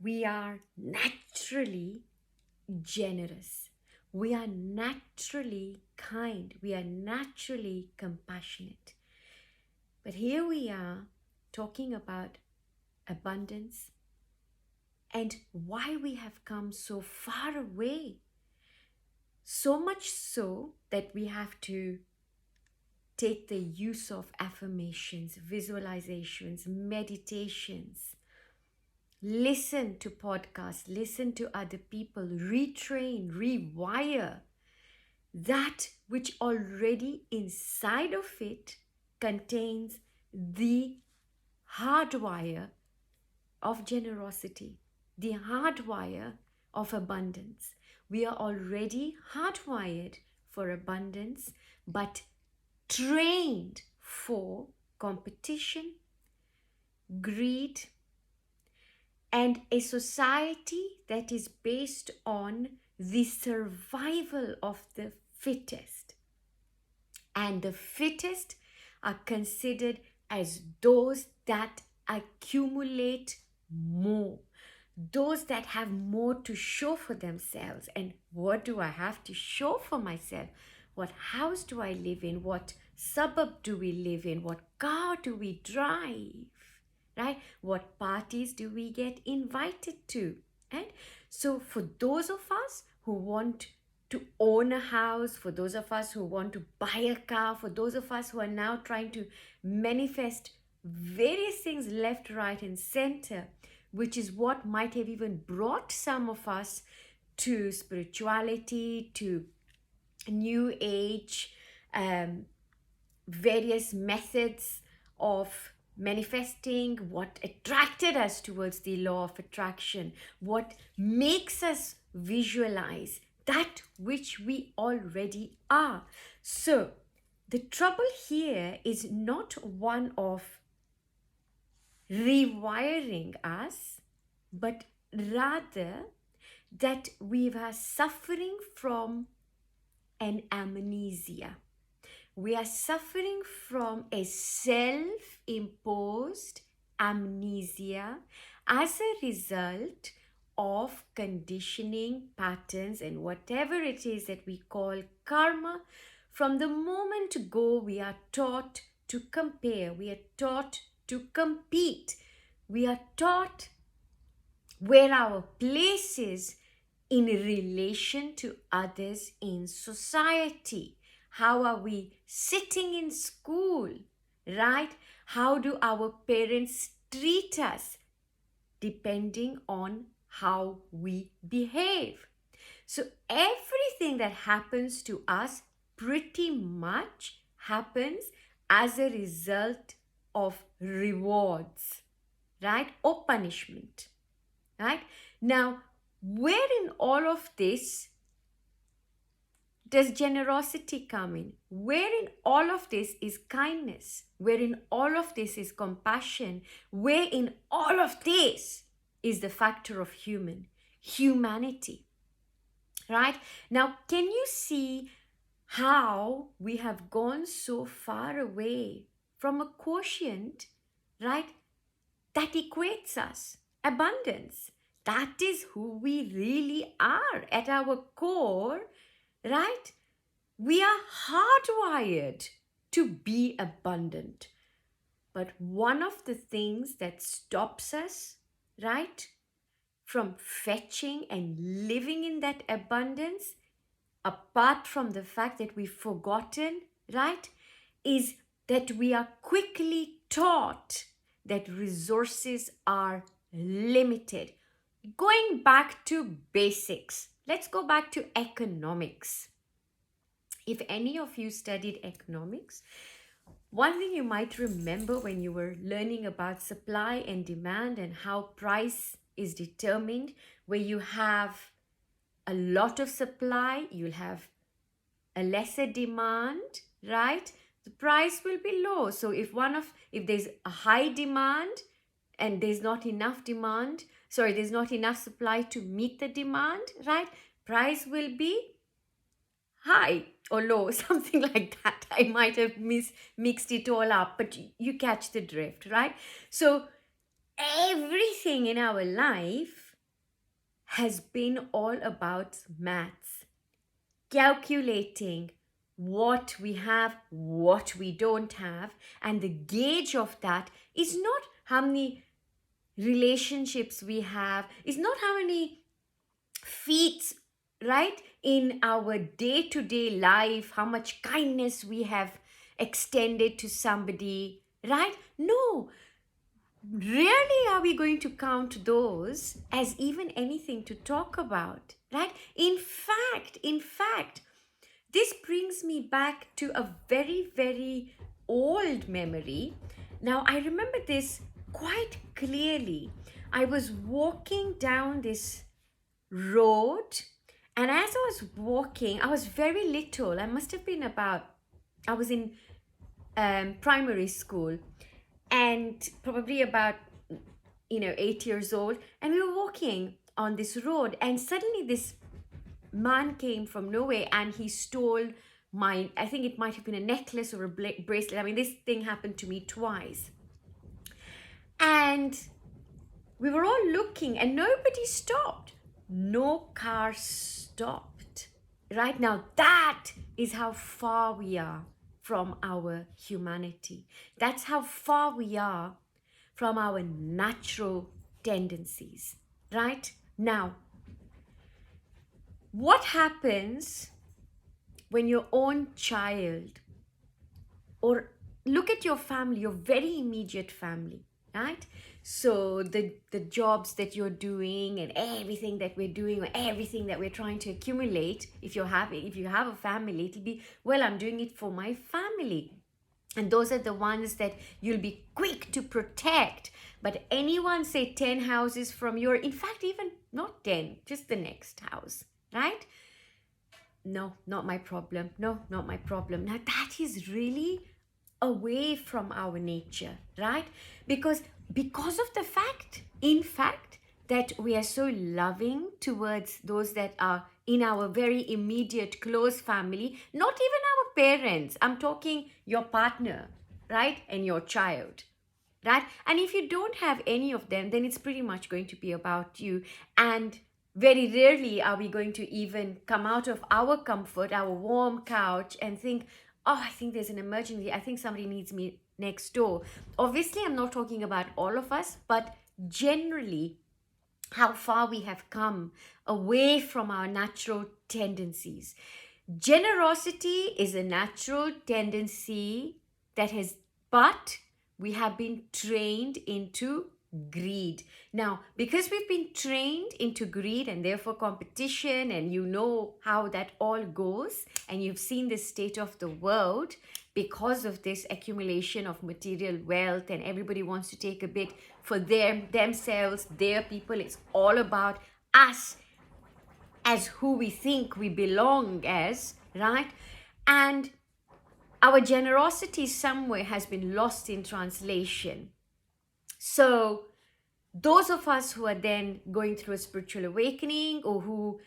we are naturally generous. We are naturally kind. We are naturally compassionate. But here we are talking about abundance and why we have come so far away. So much so that we have to take the use of affirmations, visualizations, meditations, listen to podcasts, listen to other people, retrain, rewire that which already inside of it contains the hardwire of generosity, the hardwire of abundance. We are already hardwired for abundance, but trained for competition, greed, and a society that is based on the survival of the fittest. And the fittest are considered as those that accumulate more, those that have more to show for themselves. And what do I have to show for myself? What house do I live in? What suburb do we live in? What car do we drive? Right? What parties do we get invited to? Right? So for those of us who want to own a house, for those of us who want to buy a car, for those of us who are now trying to manifest various things left, right, and center, which is what might have even brought some of us to spirituality, to new age, various methods of manifesting, what attracted us towards the law of attraction, what makes us visualize that which we already are. So the trouble here is not one of rewiring us, but rather that we are suffering from an amnesia. We are suffering from a self-imposed amnesia as a result of conditioning, patterns, and whatever it is that we call karma. From the moment go, we are taught to compare, we are taught to compete, we are taught where our place is in relation to others in society. How are we sitting in school, right? How do our parents treat us depending on how we behave? So everything that happens to us pretty much happens as a result of rewards, right? Or punishment, right? Now, where in all of this does generosity come in? Where in all of this is kindness? Where in all of this is compassion? Where in all of this is the factor of humanity? Right? Now, can you see how we have gone so far away from a quotient, right, that equates us? Abundance. That is who we really are at our core, right? We are hardwired to be abundant. But one of the things that stops us, right, from fetching and living in that abundance, apart from the fact that we've forgotten, right, is that we are quickly taught that resources are limited. Going back to basics, let's go back to economics. If any of you studied economics, one thing you might remember when you were learning about supply and demand and how price is determined, where you have a lot of supply, you'll have a lesser demand, right? The price will be low. So if there's a high demand and there's not enough there's not enough supply to meet the demand, right? Price will be high or low, something like that. I might have mixed it all up, but you catch the drift, right? So everything in our life has been all about maths, calculating what we have, what we don't have, and the gauge of that is not how many relationships we have, is not how many feats, right, in our day-to-day life, how much kindness we have extended to somebody, right? No, rarely are we going to count those as even anything to talk about, right? In fact, this brings me back to a very, very old memory. Now, I remember this quite clearly. I was walking down this road, and as I was walking, I was very little. I must have been about, I was in primary school, and probably about 8 years old, and we were walking on this road, and suddenly this man came from nowhere and he stole my, I think it might have been a necklace or a bracelet. I mean, this thing happened to me twice, and we were all looking and nobody stopped. No car stopped. Right now, that is how far we are from our humanity. That's how far we are from our natural tendencies. Right now, what happens when your own child, or look at your family, your very immediate family, right? So the jobs that you're doing and everything that we're doing, or everything that we're trying to accumulate, if you have a family, it'll be, well, I'm doing it for my family. And those are the ones that you'll be quick to protect. But anyone, say 10 houses from your, in fact, even not 10, just the next house, right? No, not my problem. No, not my problem. Now that is really away from our nature, right? Because of the fact, in fact, that we are so loving towards those that are in our very immediate close family, not even our parents. I'm talking your partner, right? And your child, right? And if you don't have any of them, then it's pretty much going to be about you. And very rarely are we going to even come out of our comfort, our warm couch, and think, oh, I think there's an emergency. I think somebody needs me next door. Obviously, I'm not talking about all of us, but generally, how far we have come away from our natural tendencies. Generosity is a natural tendency that has, but we have been trained into greed. Now, because we've been trained into greed and therefore competition, and you know how that all goes, and you've seen the state of the world because of this accumulation of material wealth, and everybody wants to take a bit for themselves, their people. It's all about us as who we think we belong as, right? And our generosity somewhere has been lost in translation. So those of us who are then going through a spiritual awakening, or who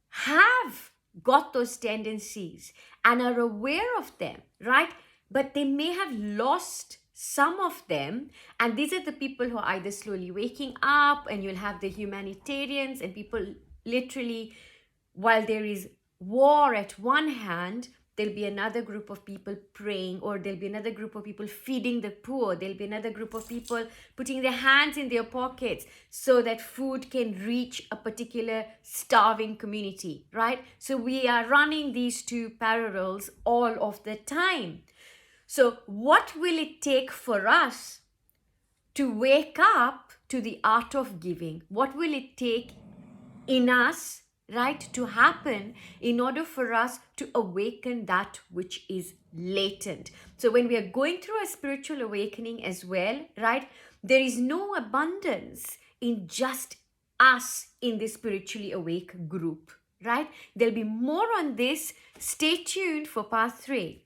have got those tendencies and are aware of them, right? But they may have lost some of them. And these are the people who are either slowly waking up, and you'll have the humanitarians and people literally, while there is war at one hand, there'll be another group of people praying, or there'll be another group of people feeding the poor. There'll be another group of people putting their hands in their pockets so that food can reach a particular starving community, right? So we are running these two parallels all of the time. So what will it take for us to wake up to the art of giving? What will it take in us, right, to happen in order for us to awaken that which is latent? So when we are going through a spiritual awakening as well, right, there is no abundance in just us in the spiritually awake group, right? There'll be more on this. Stay tuned for part 3.